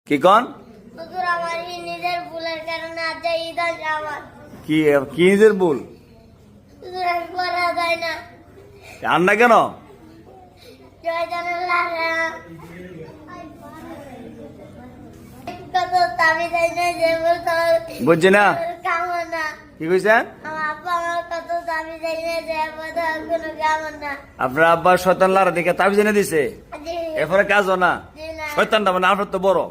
কি কন হুজুর আমার নিজের ভুলের কারণে আজ ঈদ আছে আমার। কি কি নিজের ভুল হুজুর আমি পড়া যায় না। আর না কেন জয়জনের লাগে কত দামি যায় না যে বলতো বুঝছি না কামন না। কি কইছেন আমার আব্বা আমার কত দামি যায় না যে বলতো কোনো কামন না। আপনার আব্বা শয়তান লারা দেখে তাবিজ এনে দিছে জি এরপরে কাজও না জি না শয়তানটা মানে আপনার তো বড়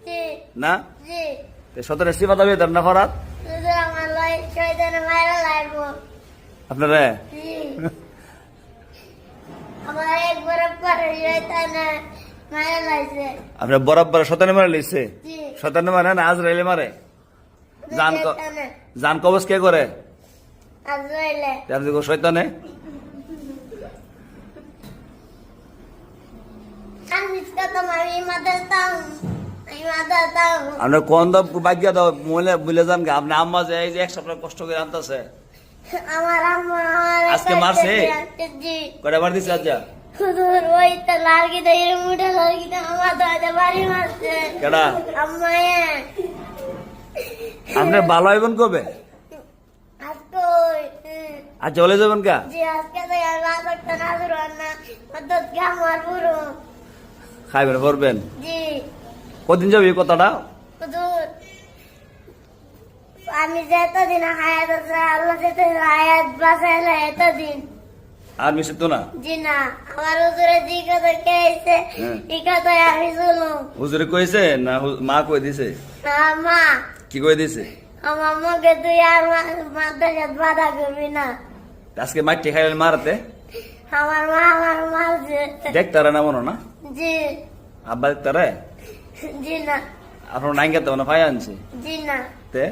জি না জি শয়তানের সিফাত হবে তার না ফরাত হুজুর আমার লাই জয়জনের মায়েরা লাগবো। আপনারা জি আমার একবার পরে জয়জনে মায়েরা লাগছে। আপনার বরাবর শয়তানে মারে লিখছে জি শয়তানে মারে না আজরাইলে মারে জান জয়জনে জান কবজ কে করে আজরাইলে তার দিকে শয়তানে আমি কত মারি মাদাতাম আমি মাদাতাম আপনার কোন দাম বাগিয়া দাও মহিলা বুলে যান গা আপনি আম্মা যে এই যে এক সপ্তাহ কষ্ট করে আনতেছে আমার আম্মা আমার আজকে মারছে? জি কয়টা বার দিছে আজ হুজুর ওই তো লালকি দেই মুঠে লালকি তো আমার দাদা বাড়ি মারছে কেডা আম্মা আপনি ভালো হইবেন কবে আজকে আজ চলে যাবেন কা জি আজকে তো আর বাজারটা না শুরু না অত গাম মারবো খাইবেন করবেন জি কদিন যাবে এই কথাটা হুজুর আমি যে এতদিন হায়াত আছে আল্লাহ যেতে হায়াত বাঁচাইলে এতদিন আর মিশে তো না জি না আমার হুজুরে জি কথা খেয়েছে হ্যাঁ। এই কথায় আমি শুনলাম হুজুরে কইছে না মা কই দিছে আমার মা কি কই দিছে আমার মুখে তুই আর মাদ্রাসা বাধা করবি না আজকে মাটি খাইলেন মারতে আমার মা আমার মারছে দেখতারা না মনো না জি আব্বা দেখতারে জি না আপনার নাইন গেতে মানে ফাই আনছে জি না তে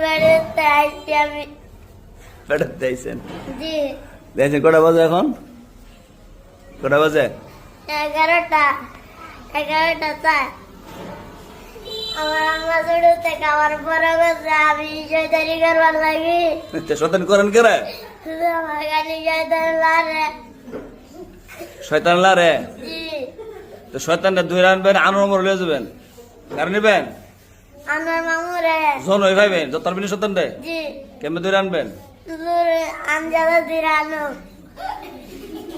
বেড়াতে আইছি আমি বেড়াতে আইছেন জি দেখছেন কটা বাজে এখন কটা বাজে 11টা চাই আমার আম্মা ছোট থেকে আমার বড় গেছে আমি জয়দারি করবার লাগি শয়তান করেন কে রে শুধু আমার গাড়ি জয়দারি লারে শয়তান লারে জি তো শয়তানটা দুই আনবেন আনোর মর লয়ে যাবেন কারণ নিবেন আমার মামুরে জন হই ভাইবেন যত বিনি শয়তান দে জি কেমনে দুই আনবেন দূর আমজাদা দিরানো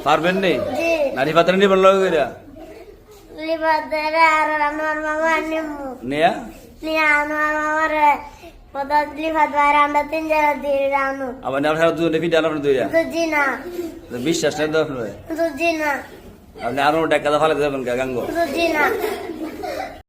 পারবেন নি জি নারী পাত্র নিবেন লগে কইরা লিবাদারে আর আমার মামা নিমু নিয়া নিয়ে আমার মামারে পদার লিবাদ বাইরে আমরা 3 জনা দিরানো আবার আপনার দুই ফিট আনার দুইরা তো জি না বিশ্বাস নেই তো আপনার তো জি না আপনি আরো টাকা ফালে যাবেন গাঙ্গ তো জি না